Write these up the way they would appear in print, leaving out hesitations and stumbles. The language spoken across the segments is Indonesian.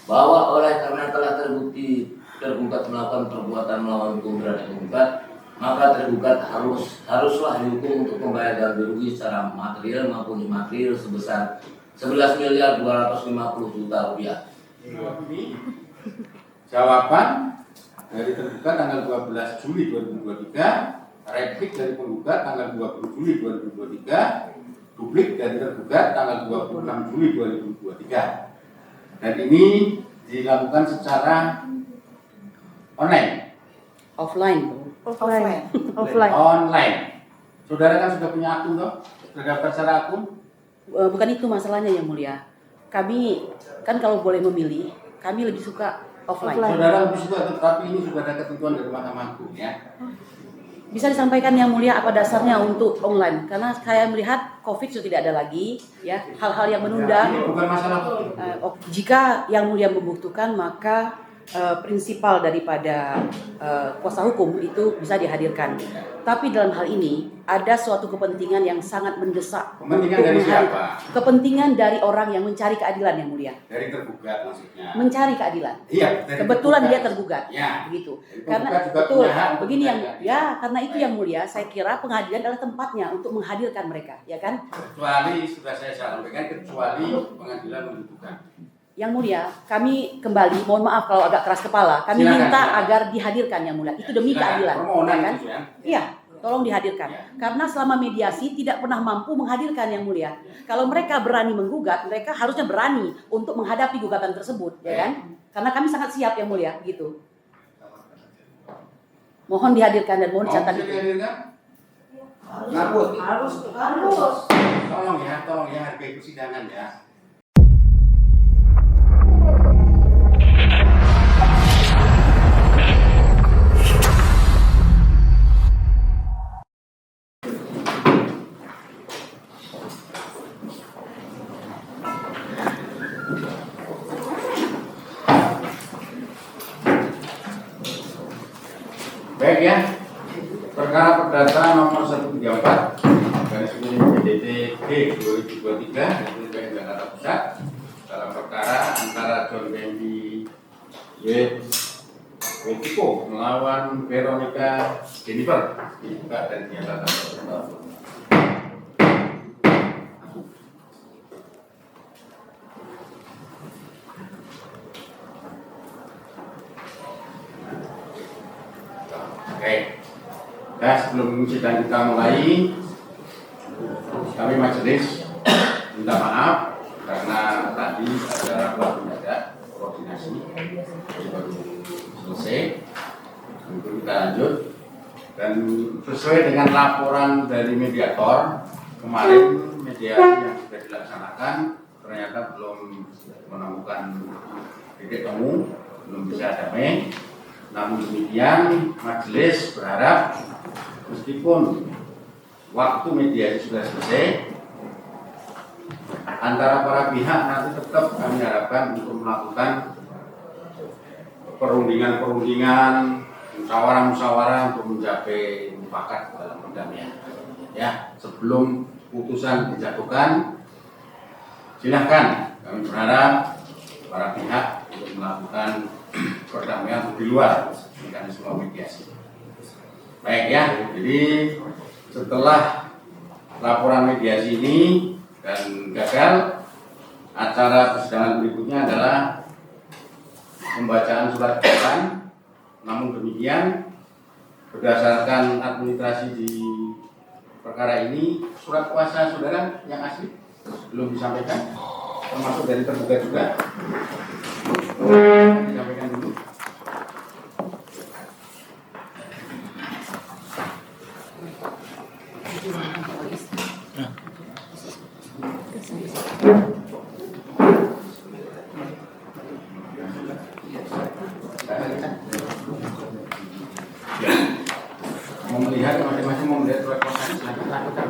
bahwa oleh karena telah terbukti tergugat melakukan perbuatan melawan hukum terhadap penggugat, maka tergugat haruslah dihukum untuk membayar ganti rugi secara material maupun imaterial sebesar 11.250.000.000 rupiah. Jawaban dari tergugat tanggal 12 Juli 2023, replik dari penggugat tanggal 20 Juli 2023, publik dari tergugat tanggal 26 Juli 2023. Dan ini dilakukan secara online. Offline. Online. Saudara kan sudah punya akun toh? Sudah daftar secara akun? Bukan itu masalahnya yang mulia. Kami kan kalau boleh memilih, kami lebih suka offline. Saudara lebih suka, tetapi ini sudah ada ketentuan dari Mahkamah Agung ya. Bisa disampaikan yang mulia apa dasarnya untuk online? Karena saya melihat COVID sudah tidak ada lagi, ya hal-hal yang menunda. Ini bukan masalah itu. Jika yang mulia membutuhkan, maka prinsipal daripada kuasa hukum itu bisa dihadirkan. Tapi dalam hal ini ada suatu kepentingan yang sangat mendesak. Kepentingan dari siapa? Kepentingan dari orang yang mencari keadilan yang mulia. Dari tergugat maksudnya. Mencari keadilan. Iya. Kebetulan dia tergugat. Ya. Begitu. Jadi Karena juga betul. punya hak Begini yang untuk ya karena itu yang mulia. Saya kira pengadilan adalah tempatnya untuk menghadirkan mereka, ya kan? Kecuali sudah saya sampaikan, kecuali pengadilan membutuhkan. Yang mulia, kami kembali, mohon maaf kalau agak keras kepala, kami Silakan, minta silakan. agar dihadirkan yang mulia. Itu demi Silakan. keadilan, Permohonan ya kan? itu ya. Iya, tolong dihadirkan. Ya. Karena selama mediasi tidak pernah mampu menghadirkan yang mulia. Kalau mereka berani menggugat, mereka harusnya berani untuk menghadapi gugatan tersebut, ya kan? Karena kami sangat siap yang mulia, gitu. Mohon dihadirkan dan mohon dicatat Bisa itu. dihadirkan? Harus. Tolong ya, hargai persidangan ya. Baik ya, perkara perdata nomor 134 garis miring PDT D 2023 dari PN Jakarta Pusat dalam perkara antara John Bendy Wetiko melawan Veronica Jennifer dibuka dan dinyatakan bersalah. Oke, nah sebelum sidang kita mulai, kami majelis minta maaf karena tadi ada rapat mendadak koordinasi jadi baru selesai. Untuk kita lanjut dan sesuai dengan laporan dari mediator kemarin mediasi yang sudah dilaksanakan ternyata belum menemukan titik temu, belum bisa damai. Namun demikian, majelis berharap meskipun waktu mediasi sudah selesai, antara para pihak nanti tetap kami harapkan untuk melakukan perundingan, musyawarah untuk mencapai mufakat dalam perdamaian. Ya, sebelum putusan dijatuhkan, silahkan kami berharap para pihak untuk melakukan perdamaian di luar mekanisme mediasi. Baik ya, jadi setelah laporan mediasi ini dan gagal, acara persidangan berikutnya adalah pembacaan surat keterangan. Namun demikian, berdasarkan administrasi di perkara ini, surat kuasa saudara yang asli belum disampaikan, termasuk dari tergugat juga. Disampaikan dulu. Mau melihat masing-masing mau melihat surat kuasa silakan lakukan.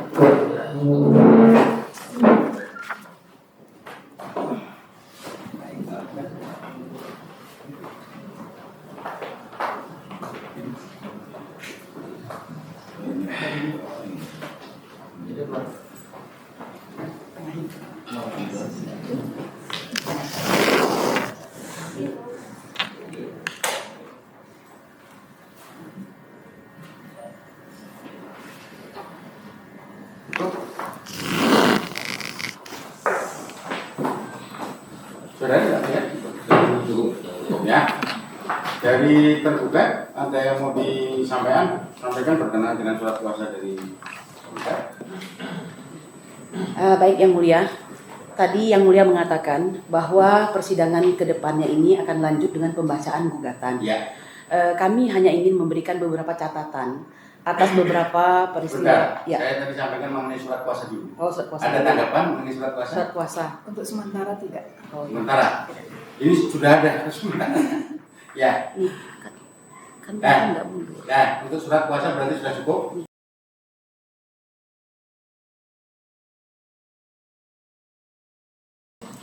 Saudara tidak ya? Cukup. Ya. Dari tergugat ada yang mau disampaikan berkenaan dengan surat kuasa dari tergugat. Baik Yang Mulia, tadi Yang Mulia mengatakan bahwa persidangan ke depannya ini akan lanjut dengan pembacaan gugatan. Ya. Kami hanya ingin memberikan beberapa catatan atas beberapa peristiwa. Bentar, saya tadi sampaikan mengenai surat kuasa dulu. Oh, surat kuasa. Ada tanggapan mengenai surat kuasa? Surat kuasa. Untuk sementara tidak. Oh, iya. Sementara. Ini sudah ada sementara. Ya. Nih, kan Nah. nggak mundur. Nah, untuk surat kuasa berarti sudah cukup.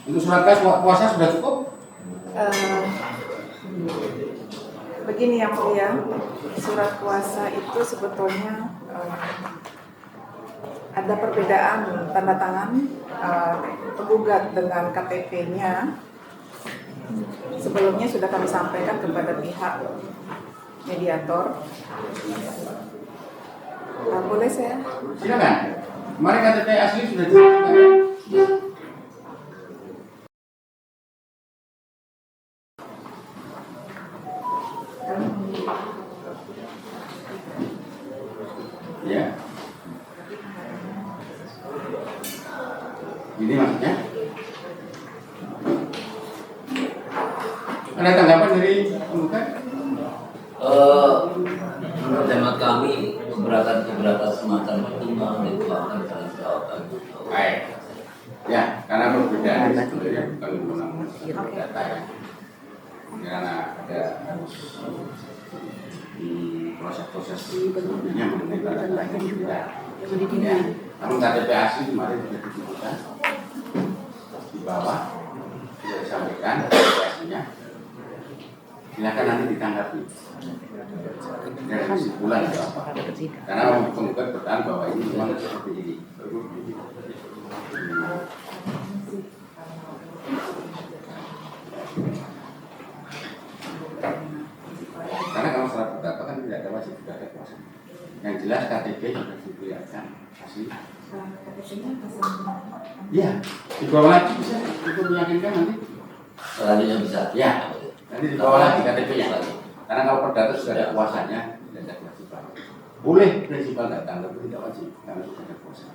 Untuk surat kuasa sudah cukup. Begini Yang Mulia, surat kuasa itu sebetulnya ada perbedaan tanda tangan penggugat dengan KTP-nya. Sebelumnya sudah kami sampaikan kepada pihak mediator. Boleh saya? Silakan. Kemarin KTP asli sudah cukup. Ya. Ini maksudnya. Ada tanggapan dari penggugat? Menurut hemat kami keberatan semacam itu mengakibatkan dalam jawaban. Baik. Ya, karena perbedaan sebenarnya bukan menggunakan data ya. Karena ada proses-proses sebenarnya mengenai data juga. Ya. Namun KTP asli kemarin sudah disebutkan di bawah sudah disampaikan KTP aslinya. Silakan nanti ditanggapi. Dari kesimpulan itu apa? Karena penggugat bertahan bahwa ini memang seperti ini. Karena kalau secara perdata kan tidak ada wajib tidak ada kuasa. Yang jelas KTP sudah diperlihatkan asli. Iya, dibawa lagi bisa untuk meyakinkan nanti. Selanjutnya bisa. Ya, nanti dibawa lagi KTP-nya. Karena kalau perdata sudah ada kuasanya, tidak ada kewajiban. Boleh prinsipal datang, tapi tidak wajib karena sudah ada kuasa.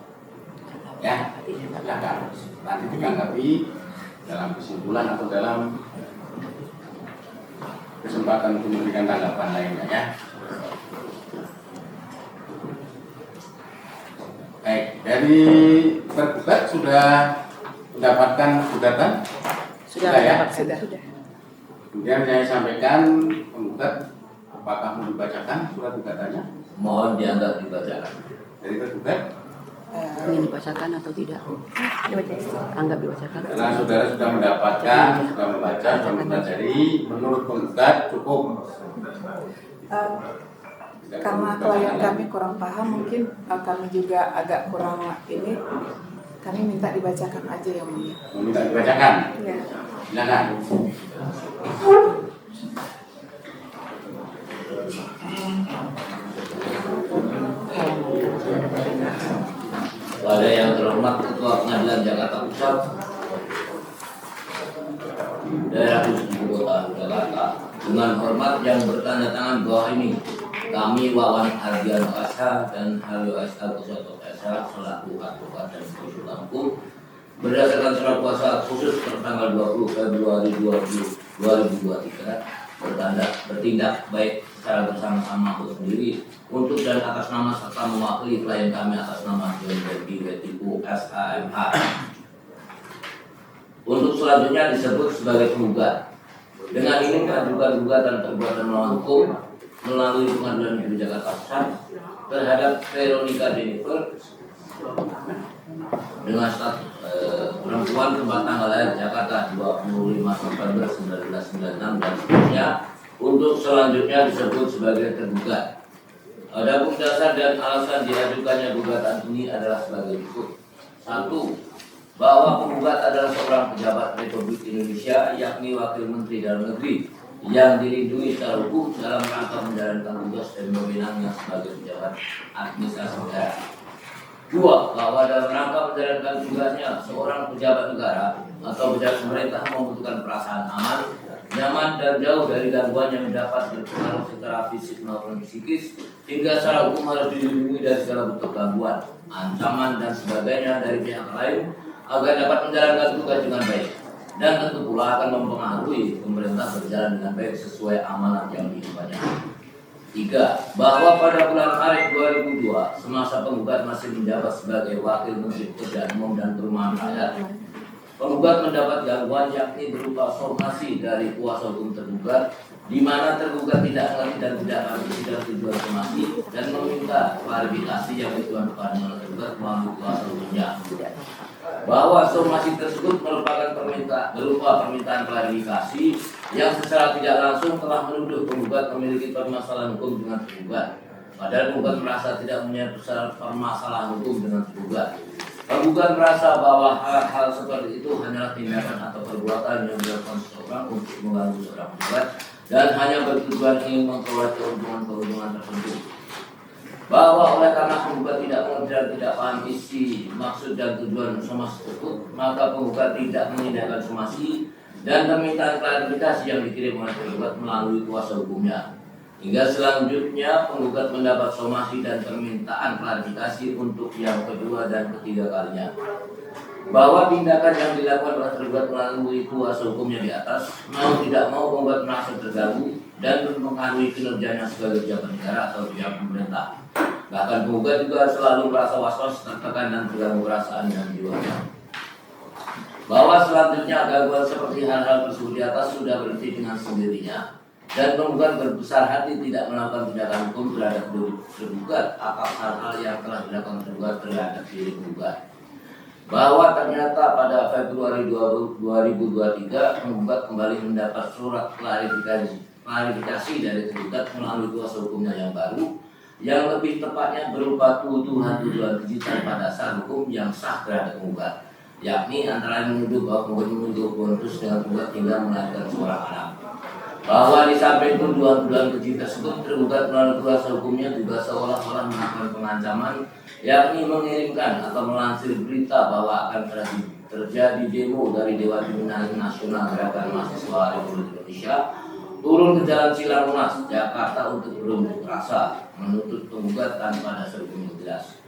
Ya, silakan. Nanti ditanggapi dalam kesimpulan atau dalam kesempatan untuk memberikan tanggapan lainnya ya. Baik, dari tergugat sudah mendapatkan gugatan? Sudah ya? sudah. Kemudian saya sampaikan penggugat apakah mau dibacakan surat gugatannya? Mohon dianggap dibacakan. Dari tergugat? Ingin dibacakan atau tidak? Anggap dibacakan. Karena saudara sudah mendapatkan, sudah membaca, sudah mempelajari, menurut penggugat cukup. Karena klien kami kurang paham, mungkin kami juga agak kurang ini. Kami minta dibacakan aja Yang Mulia. Meminta dibacakan. Ya. Silakan. Pada yang terhormat Ketua Pengadilan Jakarta Pusat, Daerah Khusus Ibu Kota Jakarta, dengan hormat yang bertanda tangan bawah ini, kami Wawan Ardiano SH dan Halio SH Kusoto SH selaku advokat dan konsultan hukum berdasarkan surat kuasa khusus tertanggal 20 Februari 2023 bertindak baik secara bersama-sama atau sendiri untuk dan atas nama serta mewakili klien kami atas nama John Bergi Wetipu SHMH. Untuk selanjutnya disebut sebagai penggugat. Dengan ini mengajukan gugatan perbuatan melawan hukum melalui Pengadilan Negeri Jakarta Pusat terhadap Veronica Jennifer dengan status perempuan tempat tanggal lahir Jakarta 25 November 1996 dan seterusnya untuk selanjutnya disebut sebagai tergugat. Adapun dasar dan alasan diajukannya gugatan ini adalah sebagai berikut. 1. Bahwa penggugat adalah seorang pejabat Republik Indonesia yakni Wakil Menteri Dalam Negeri yang dilindungi secara hukum dalam rangka menjalankan tugas dan wewenangnya sebagai pejabat administrasi negara. Dua, bahwa dalam rangka menjalankan tugasnya seorang pejabat negara atau pejabat pemerintah membutuhkan perasaan aman, nyaman dan jauh dari gangguan yang dapat berpengaruh secara fisik maupun psikis, hingga secara hukum harus dilindungi dari segala bentuk gangguan, ancaman dan sebagainya dari pihak lain agar dapat menjalankan tugas dengan baik. Dan tentu pula akan mempengaruhi pemerintah berjalan dengan baik sesuai amanat yang diberikannya. 3. Bahwa pada bulan Maret 2002, semasa penggugat masih menjabat sebagai Wakil Menteri Pekerjaan Umum dan Perumahan Rakyat, penggugat mendapat gangguan yakni berupa somasi dari kuasa hukum tergugat, di mana tergugat tidak mengerti dan tidak mengerti dengan tujuan somasi dan meminta klarifikasi yang ditujukan kepada tergugat melalui kuasa hukumnya. Bahwa somasi tersebut merupakan permintaan klarifikasi yang secara tidak langsung telah menuduh penggugat memiliki permasalahan hukum dengan tergugat, padahal penggugat merasa tidak punya permasalahan hukum dengan tergugat. Penggugat merasa bahwa hal-hal seperti itu hanyalah tindakan atau perbuatan yang dilakukan seseorang untuk mengganggu seorang penggugat dan hanya bertujuan ingin memperoleh keuntungan tertentu. Bahwa oleh karena penggugat tidak mengerti dan tidak paham isi, maksud dan tujuan somasi tersebut, maka penggugat tidak mengindahkan somasi dan permintaan klarifikasi yang dikirim oleh penggugat melalui kuasa hukumnya. Hingga selanjutnya penggugat mendapat somasi dan permintaan klarifikasi untuk yang kedua dan ketiga kalinya. Bahwa tindakan yang dilakukan oleh tergugat melalui kuasa hukumnya di atas, mau tidak mau penggugat merasa terganggu dan mempengaruhi kinerjanya sebagai pejabat negara atau pihak pemerintah. Bahkan penggugat juga selalu merasa was-was, tertekan dan terganggu perasaan dan jiwanya. Bahwa selanjutnya gangguan seperti hal-hal tersebut di atas sudah berhenti dengan sendirinya dan penggugat berbesar hati tidak melakukan tindakan hukum terhadap tergugat atas hal-hal yang telah dilakukan tergugat terhadap diri penggugat. Bahwa ternyata pada Februari 2023 penggugat kembali mendapat surat klarifikasi dari tergugat melalui kuasa hukumnya yang baru, yang lebih tepatnya berupa tuduhan-tuduhan keji tanpa dasar hukum yang sah terhadap penggugat, yakni antara lain menuduh bahwa penggugat memiliki hubungan khusus dengan penggugat hingga melahirkan seorang anak. Bahwa di samping tuduhan-tuduhan keji tersebut, tergugat melalui kuasa hukumnya juga seolah-olah melakukan pengancaman, yakni mengirimkan atau melansir berita bahwa akan terjadi demo dari Dewan Pembinaan Nasional Gerakan Mahasiswa Republik Indonesia turun ke Jalan Silang Monas, Jakarta untuk berunjuk rasa menuntut penggugat tanpa dasar hukum yang jelas.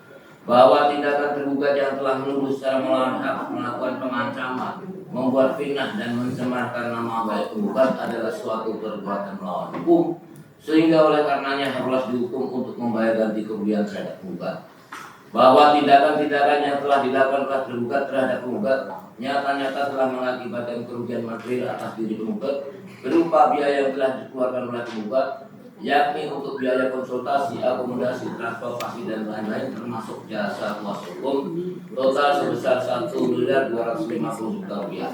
Bahwa tindakan tergugat yang telah menuduh secara melawan hak, melakukan pengancaman, membuat fitnah dan mencemarkan nama baik penggugat adalah suatu perbuatan melawan hukum, sehingga oleh karenanya harus dihukum untuk membayar ganti kerugian terhadap penggugat. Bahwa tindakan-tindakan yang telah dilakukan oleh tergugat terhadap penggugat nyata-nyata telah mengakibatkan kerugian material atas diri penggugat berupa biaya yang telah dikeluarkan oleh penggugat, yakni untuk biaya konsultasi, akomodasi, transportasi dan lain-lain termasuk jasa kuasa hukum total sebesar Rp1.250.000.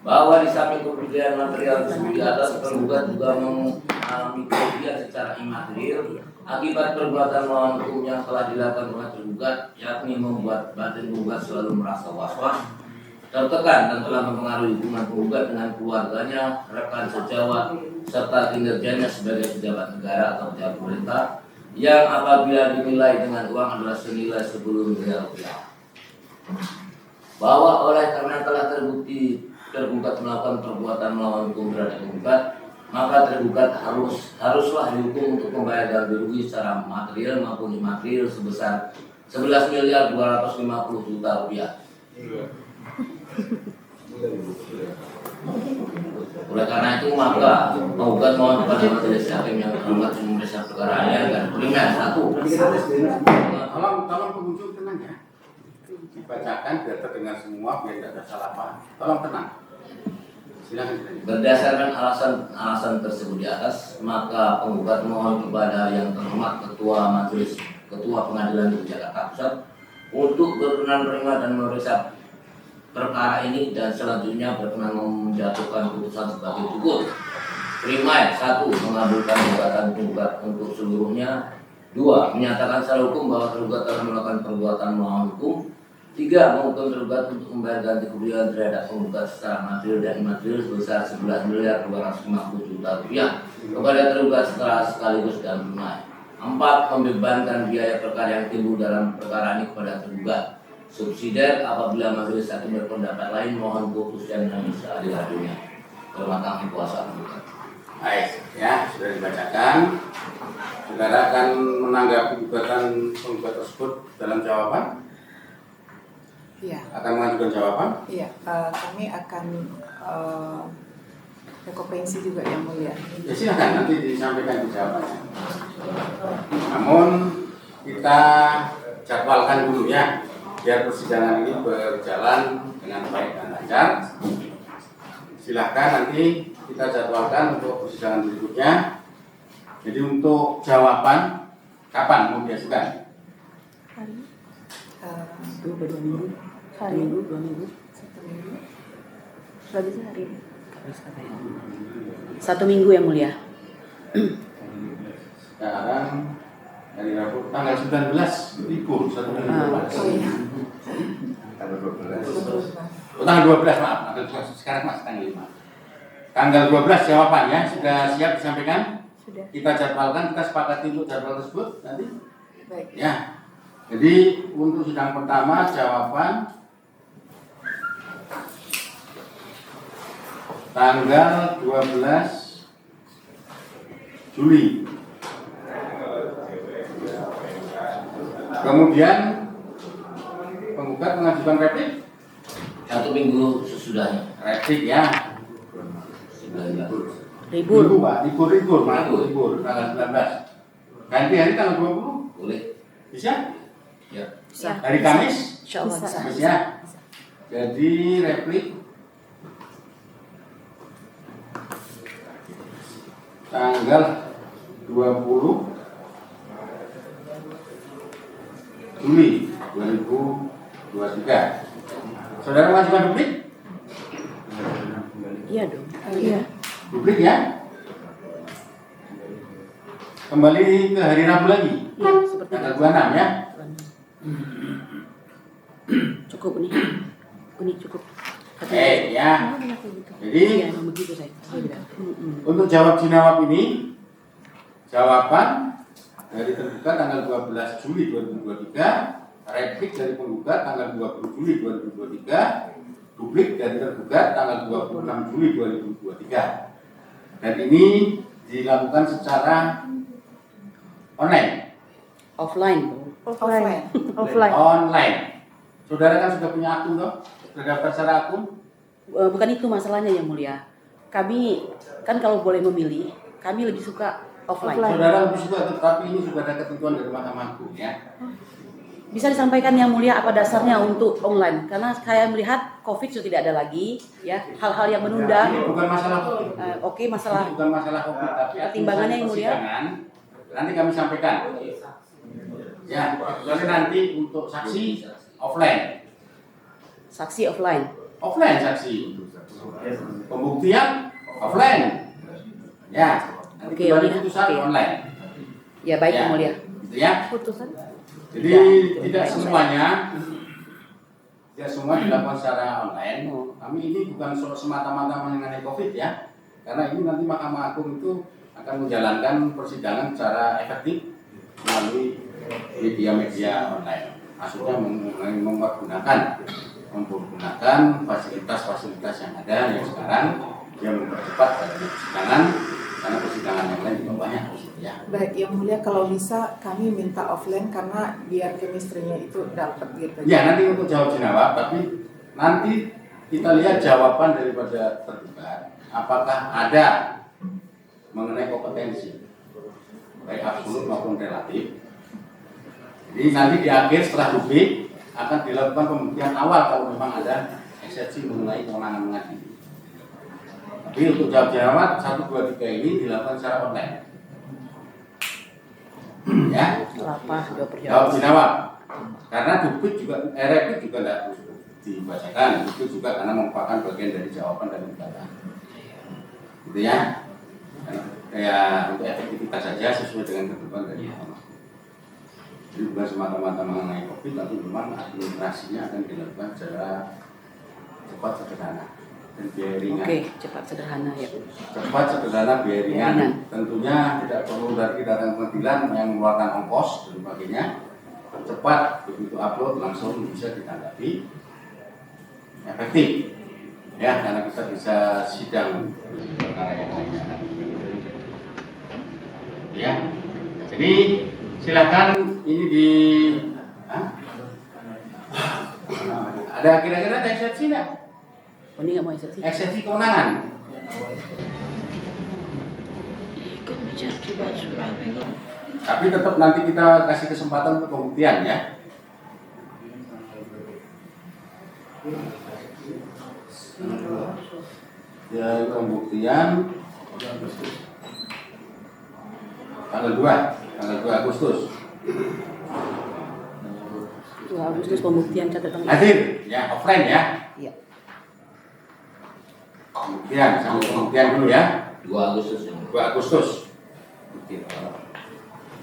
Bahwa di samping kerugian material tersebut di atas, penggugat juga mengalami kerugian secara imaterial akibat perbuatan melawan hukum yang telah dilakukan oleh tergugat, yakni membuat batin penggugat selalu merasa was-was, tertekan dan telah mempengaruhi hubungan penggugat dengan keluarganya, rekan sejawat, serta kinerjanya sebagai pejabat negara atau pejabat pemerintah yang apabila dinilai dengan uang adalah senilai 10 miliar rupiah. Bahwa oleh karena telah terbukti tergugat melakukan perbuatan melawan hukum terhadap penggugat, maka tergugat haruslah dihukum untuk membayar ganti rugi secara material maupun imaterial sebesar 11.250.000.000 rupiah. Oleh karena itu maka penggugat mohon kepada majelis hakim yang hormat memeriksa perkara ini agar primer 1. Tolong pengunjung tenang ya. Dibacakan biar terdengar semua biar tidak ada salah paham. Tolong tenang. Silakan. Berdasarkan alasan tersebut di atas, maka penggugat mohon kepada yang terhormat Ketua Pengadilan Negeri Jakarta Pusat untuk berkenan menerima dan memeriksa perkara ini dan selanjutnya berkenan menjatuhkan putusan sebagai berikut. Primer 1. Mengabulkan gugatan penggugat untuk seluruhnya. 2. Menyatakan secara hukum bahwa tergugat telah melakukan perbuatan melawan hukum. 3. Menghukum tergugat untuk membayar ganti kerugian terhadap penggugat secara material dan imaterial sebesar 11.250.000.000 rupiah kepada tergugat secara sekaligus dan tunai. 4. Membebankan biaya perkara yang timbul dalam perkara ini kepada tergugat. Subsidiar apabila majelis hakim berpendapat lain mohon putusan yang seadil-adilnya. Permatang kuasa tergugat. Baik, ya sudah dibacakan. Saudara akan menanggapi gugatan penggugat tersebut dalam jawaban. Iya. Akan mengajukan jawaban. Iya, kami akan rekompensi juga yang mulia. Ya silakan nanti disampaikan di jawabannya. Namun kita jadwalkan dulu ya, biar persidangan ini berjalan dengan baik dan lancar. Silahkan nanti kita jadwalkan untuk persidangan berikutnya. Jadi untuk jawaban kapan mau diajukan? Itu berdua minggu. Satu minggu, 2 minggu. 1 minggu. Sudah bisa hari ini. Satu minggu yang mulia. Sekarang hari Rabu tanggal 19 libur 1 minggu depan. Oh iya. Tanggal 12. Oh, tanggal 12 maaf, tanggal 12. Sekarang masih tanggal 5. Tanggal 12 jawabannya sudah siap disampaikan? Sudah. Kita jadwalkan, kita sepakati untuk jadwal tersebut nanti. Baik. Ya. Jadi untuk sidang pertama jawaban tanggal 12 Juli. Kemudian penggugat mengajukan replik. 1 minggu sesudahnya. Replik ya. 19. Libur. Minggu, Pak. Libur, Pak. Libur tanggal 19. Ganti hari tanggal 20. Boleh? Bisa? Ya. Bisa. Hari Kamis? Insya Allah bisa. Bisa. Jadi replik tanggal 20 Juli 2023. Saudara mengajukan duplik? Iya dong. Iya. Duplik ya? Kembali ke hari Rabu lagi. Iya, seperti Tanggal itu. 26 ya? Cukup nih. Ini cukup. Ya. Jadi Iya, emang begitu saya. untuk jawab jinawab ini, jawaban dari tergugat tanggal 12 Juli 2023, replik dari penggugat tanggal 20 Juli 2023, duplik dari tergugat tanggal 26 Juli 2023. Dan ini dilakukan secara online. Offline. Offline. Online. Saudara kan sudah punya akun toh? Sudah daftar secara akun? Bukan itu masalahnya yang mulia. Kami kan kalau boleh memilih, kami lebih suka offline. Saudara lebih suka, tetapi ini sudah ada ketentuan dari Mahkamah Agung ya. Bisa disampaikan yang mulia apa dasarnya untuk online? Karena saya melihat COVID sudah tidak ada lagi, ya hal-hal yang menunda. Ini bukan masalah COVID. Oke, masalah Ini bukan masalah COVID, tapi Pertimbangannya yang mulia. persidangan, nanti kami sampaikan. Ya, kecuali nanti untuk saksi offline. saksi offline. Offline saksi. Pembuktian offline. Ya, nanti Oke, kembali Mulia. putusan Oke. online. Ya baik Ya, yang mulia. gitu ya. Putusan? Jadi tidak semuanya dilakukan secara online. Kami ini bukan semata-mata mengenai COVID ya, karena ini nanti Mahkamah Agung itu akan menjalankan persidangan secara efektif melalui media-media online. Maksudnya mempergunakan fasilitas-fasilitas yang ada yang sekarang yang mempercepat dari persidangan, karena persidangan yang lain juga banyak ya. Baik, yang mulia kalau bisa kami minta offline karena biar chemistry-nya itu dapat gitu. Ya nanti untuk jawab jinawab, tapi nanti kita lihat jawaban daripada tergugat apakah ada mengenai kompetensi baik absolut maupun relatif. Jadi nanti di akhir setelah duplik akan dilakukan pembuktian awal kalau memang ada eksepsi mengenai kewenangan mengadili. Tapi untuk jawab jinawab 1, 2, 3 ini dilakukan secara online. Ya. Apa jawab Jawab perjawab? jinawab. Karena duplik juga replik juga tidak dibacakan, itu juga karena merupakan bagian dari jawaban dan gugatan. Gitu ya. Kayak untuk efektivitas saja sesuai dengan ketentuan dari Mahkamah. Jadi bukan semata-mata mengenai COVID, tapi memang administrasinya akan dilakukan secara cepat sederhana. dan biaya ringan. Oke, cepat sederhana ya. Cepat, sederhana, biaya ringan. Ringan. Tentunya tidak perlu dari datang ke pengadilan yang mengeluarkan ongkos dan sebagainya. Cepat, begitu upload langsung bisa ditanggapi. Efektif, ya, karena kita bisa sidang perkara yang lainnya. Ya, jadi silakan ini di. Hah? Ada kira-kira ada eksepsi nggak? Oh, ini nggak mau eksepsi. Eksepsi kewenangan. Tapi tetap nanti kita kasih kesempatan untuk pembuktian ya. Ya, pembuktian tanggal 2 Agustus. 2 Agustus pembuktian catatan. Hadir, ya, offline ya. Iya. Pembuktian, sampai pembuktian dulu ya. 2 Agustus ini. 2 Agustus.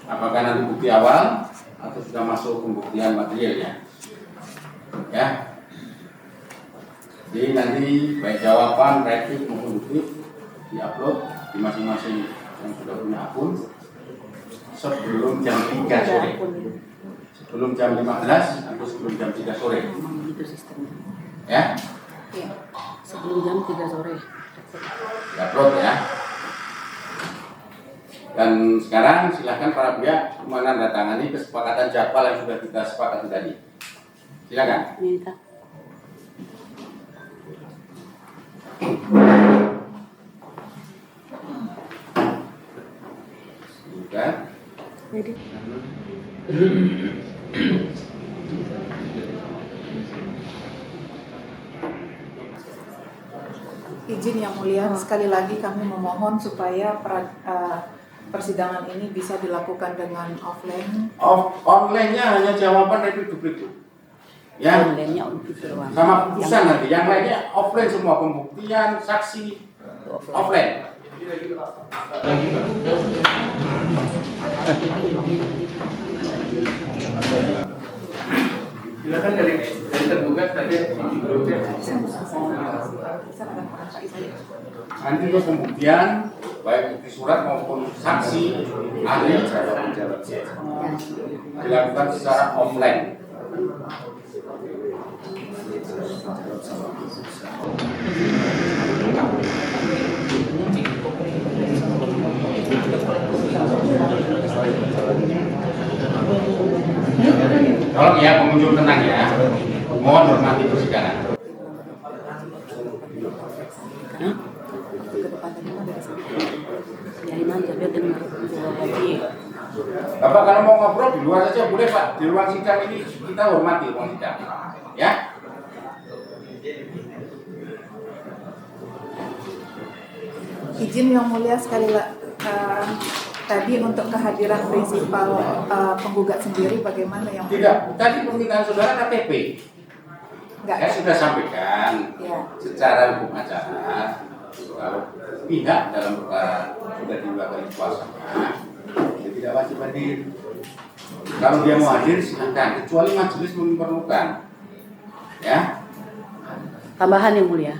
Apakah nanti bukti awal atau sudah masuk pembuktian materialnya? Ya. Jadi nanti baik jawaban, replik maupun bukti diupload di masing-masing yang sudah punya akun sebelum jam 3 sore. Sebelum jam 15 atau sebelum jam 3 sore. Itu sistemnya. Ya. Iya. Sebelum jam 3 sore. Diupload ya. Dan sekarang silakan para pihak menandatangani kesepakatan jadwal yang sudah kita sepakati tadi. Silakan. Minta. Sudah. Jadi. Izin yang mulia, sekali lagi kami memohon supaya persidangan ini bisa dilakukan dengan offline. Online-nya hanya jawaban replik-duplik. Ya. Online-nya untuk doang. Sama putusan nanti. Yang lainnya offline semua, pembuktian, saksi offline. Silakan dari tergugat tadi. Nanti untuk pembuktian baik bukti surat maupun saksi ahli dilakukan secara offline. Tolong ya pengunjung tenang ya. Mohon hormati persidangan. Dari mana biar dengar lagi. Bapak kalau mau ngobrol di luar saja boleh Pak. Di ruang sidang ini kita hormati ruang sidang. Ya. Izin yang mulia sekali tadi untuk kehadiran prinsipal penggugat sendiri bagaimana yang Tidak, tadi permintaan saudara KTP. enggak Saya sudah sampaikan ya. secara hukum acara kalau pihak dalam perkara sudah dilakukan kuasanya, dia tidak wajib hadir. Kalau dia mau hadir silakan, kecuali majelis memerlukan. Ya. Tambahan yang mulia.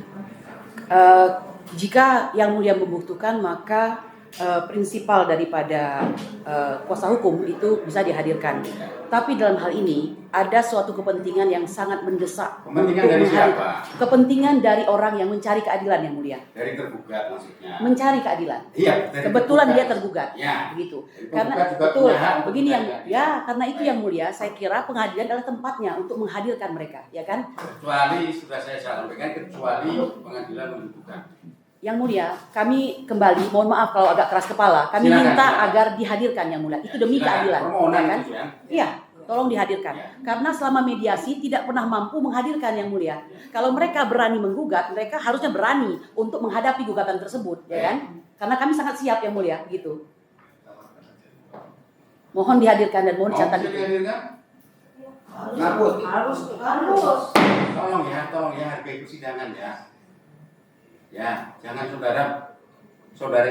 Jika yang mulia membutuhkan maka prinsipal daripada kuasa hukum itu bisa dihadirkan. Tapi dalam hal ini ada suatu kepentingan yang sangat mendesak. Kepentingan untuk dari menghadirkan. siapa? Kepentingan dari orang yang mencari keadilan yang mulia. Dari tergugat maksudnya. Mencari keadilan. Iya, dari Kebetulan tergugat. dia tergugat. Ya. Begitu. Jadi Karena penggugat juga betul. punya hak untuk Begini yang mencari ya karena itu yang mulia saya kira pengadilan adalah tempatnya untuk menghadirkan mereka, ya kan? Kecuali sudah saya sampaikan kecuali pengadilan membutuhkan. Yang mulia, kami kembali, mohon maaf kalau agak keras kepala, kami Silakan, minta silakan. agar dihadirkan yang mulia. Itu demi Silakan. keadilan, Permohonan ya kan? itu ya. Iya, tolong dihadirkan. Ya. Karena selama mediasi tidak pernah mampu menghadirkan yang mulia. Kalau mereka berani menggugat, mereka harusnya berani untuk menghadapi gugatan tersebut, ya kan? Karena kami sangat siap yang mulia, gitu. Mohon dihadirkan dan mohon dicatat. Bisa dihadirkan? Harus. Tolong ya hargai persidangan ya. Ya, jangan saudara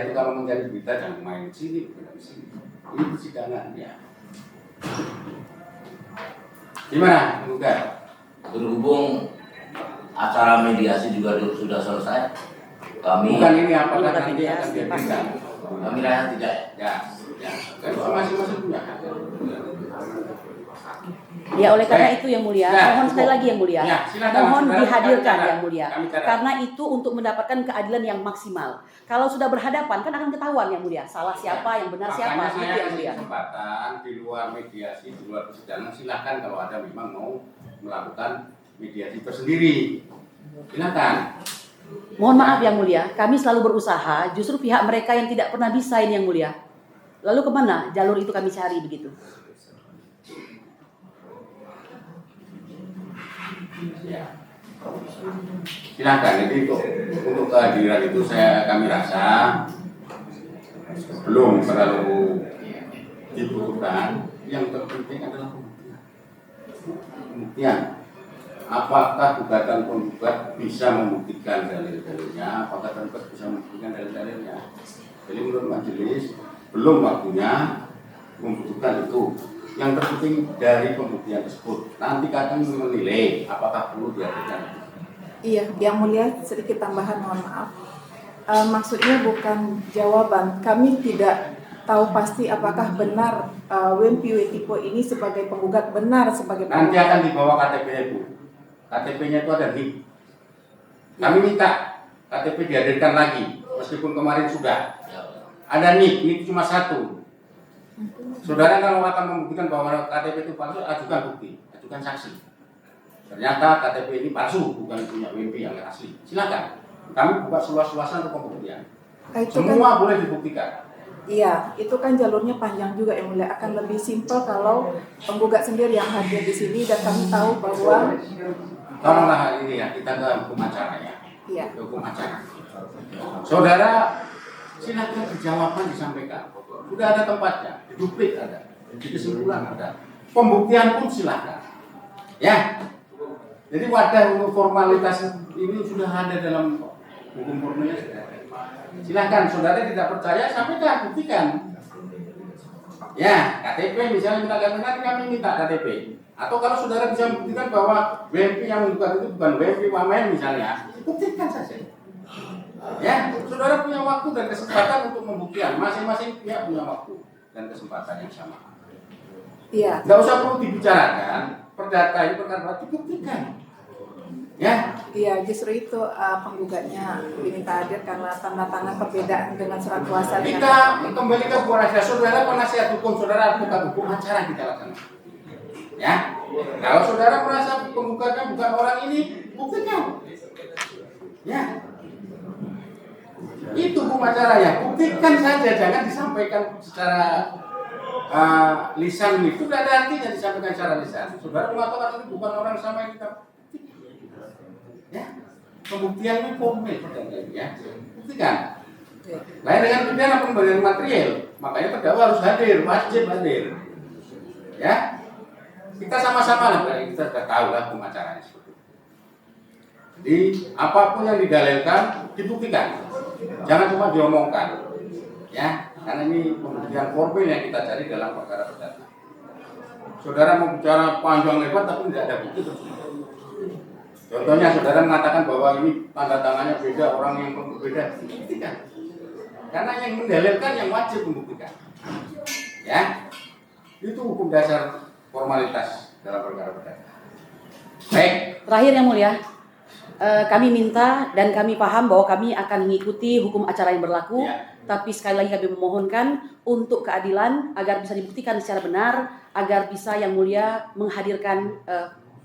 itu kalau mencari berita jangan main di sini, bukan di sini. Ini persidangan ya. Gimana, Bukan? Berhubung acara mediasi juga sudah selesai. Kami Bukan ini apakah Bukan nanti akan mediasi, dihadirkan? kami rasa tidak. Ya, kan masing-masing punya hak. Ya, oleh karena Baik. itu yang mulia, Ya, mohon sekali cukup. lagi yang mulia, Ya, silakan, mohon saudara. dihadirkan Kami catat. yang mulia, Kami catat. karena itu untuk mendapatkan keadilan yang maksimal. Kalau sudah berhadapan kan akan ketahuan yang mulia, salah siapa, yang benar siapa, Makanya gitu saya yang kasih mulia. kesempatan di luar mediasi, di luar persidangan, silakan kalau ada memang mau melakukan mediasi tersendiri. Silakan. Mohon maaf yang mulia, kami selalu berusaha, justru pihak mereka yang tidak pernah bisa ini yang mulia. Lalu kemana jalur itu kami cari begitu? Ya. Silakan. Jadi untuk kehadiran itu kami rasa belum terlalu dibutuhkan. Yang terpenting adalah pembuktian. Pembuktian. Apakah gugatan penggugat bisa membuktikan dalil-dalilnya? Apakah tergugat bisa membuktikan dalil-dalilnya? Jadi menurut majelis belum waktunya membutuhkan itu. Yang terpenting dari pembuktian tersebut. Nanti kami menilai apakah perlu dihadirkan. Iya, yang mulia sedikit tambahan, mohon maaf. Maksudnya bukan jawaban. Kami tidak tahu pasti apakah benar Wempi Wetipo ini sebagai penggugat benar sebagai Nanti penggugat. akan dibawa KTP-nya itu. KTP-nya itu ada NIK. Kami minta KTP dihadirkan lagi, meskipun kemarin sudah. Ada NIK cuma satu. Saudara kalau akan membuktikan bahwa KTP itu palsu, ajukan bukti, ajukan saksi. Ternyata KTP ini palsu, bukan punya WMP yang asli. Silakan. Kami buka seluas-luasan untuk pembuktian. Itu Semua kan, boleh dibuktikan. iya, itu kan jalurnya panjang juga yang mulia. Akan lebih simpel kalau penggugat sendiri yang hadir di sini dan kami tahu bahwa Tolonglah ini ya, kita ke hukum acara ya. iya. Ke hukum acara. Saudara, silakan jawaban disampaikan. Sudah ada tempatnya, duplik ada, di kesimpulan ada, pembuktian pun silakan. Ya, jadi wadah untuk formalitas ini sudah ada dalam hukum formalitas. Silakan, saudara tidak percaya, sampaikan, buktikan. Ya, KTP misalnya minta KTP, nanti kami minta KTP. Atau kalau saudara bisa membuktikan bahwa WMP yang menggugat itu bukan WMP Wamen misalnya, buktikan saja. Ya, saudara punya waktu dan kesempatan untuk membuktikan. Masing-masing pihak punya waktu dan kesempatan yang sama. Iya. Nggak usah perlu dibicarakan. Perdata ini perkara dibuktikan. Ya, Iya, justru itu penggugatnya diminta hadir karena tanda tangan perbedaan dengan surat kuasa. kita kembali ke penasihat saudara, penasihat hukum saudara, advokat hukum acara kita laksanakan. Ya, kalau saudara merasa penggugatnya bukan orang ini, buktikan. Ya, itu hukum acara ya, buktikan saja, jangan disampaikan secara lisan itu tidak ada artinya disampaikan secara lisan. Saudara mengatakan itu bukan orang sama yang kita ya, pembuktian ini formal ya, buktikan. Lain dengan pidana pemberian material, makanya terdakwa harus hadir, wajib hadir. Ya, kita sama-sama lah, kita sudah tahu lah hukum acaranya seperti itu. Jadi apapun yang didalilkan dibuktikan, jangan cuma diomongkan, ya, karena ini pembuktian formal yang kita cari dalam perkara perdata. Saudara mau bicara panjang lebar tapi tidak ada bukti tersebut. Contohnya saudara mengatakan bahwa ini tanda tangannya beda, orang yang berbeda, buktikan. Karena yang mendalilkan yang wajib membuktikan. Ya, itu hukum dasar formalitas dalam perkara perdata. Baik. Terakhir yang mulia, kami minta dan kami paham bahwa kami akan mengikuti hukum acara yang berlaku, Ya. tapi sekali lagi kami memohonkan untuk keadilan agar bisa dibuktikan secara benar, agar bisa yang mulia menghadirkan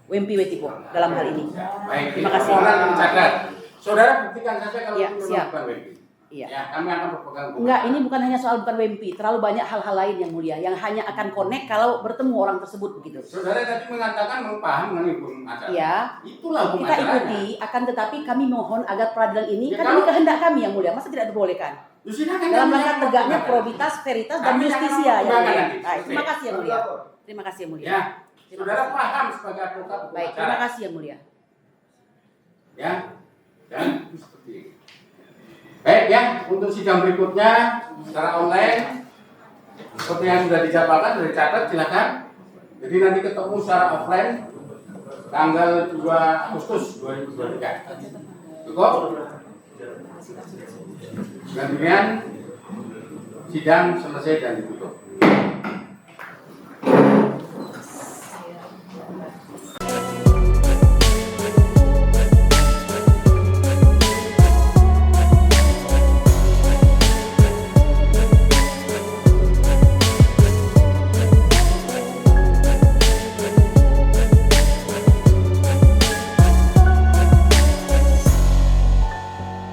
Wempi Wetipo dalam hal ini. Baik. Terima kasih. Kami catat. Saudara buktikan saja kalau Ya, itu siap. bukan WMP. Iya. Ya, kami akan berpegang hukum. Enggak, ini bukan hanya soal bukan Wempi, terlalu banyak hal-hal lain yang mulia yang hanya akan connect kalau bertemu orang tersebut begitu. Saudara tadi mengatakan mau paham mengenai hukum acara. Ya. Itulah hukum Kita acaranya. ikuti, akan tetapi kami mohon agar peradilan ini, Ya, kan kalau- ini kehendak kami yang mulia, masa tidak dibolehkan? Ya, silakan Dalam kami rangka akan tegaknya mempertimbangkan. probitas, veritas, dan Kami akan justisia yang mempertimbangkan mulia. nanti. Baik, terima kasih yang mulia. Terima kasih yang mulia. Ya, Terima saudara kasih. paham sebagai advokat hukum Baik, acara. terima kasih yang mulia. Ya, dan seperti ini. Baik ya, untuk sidang berikutnya secara online seperti yang sudah dijadwalkan, sudah dicatat, silakan. Jadi nanti ketemu secara offline tanggal 2 Agustus 2023. Cukup? Kemudian sidang selesai dan ditutup.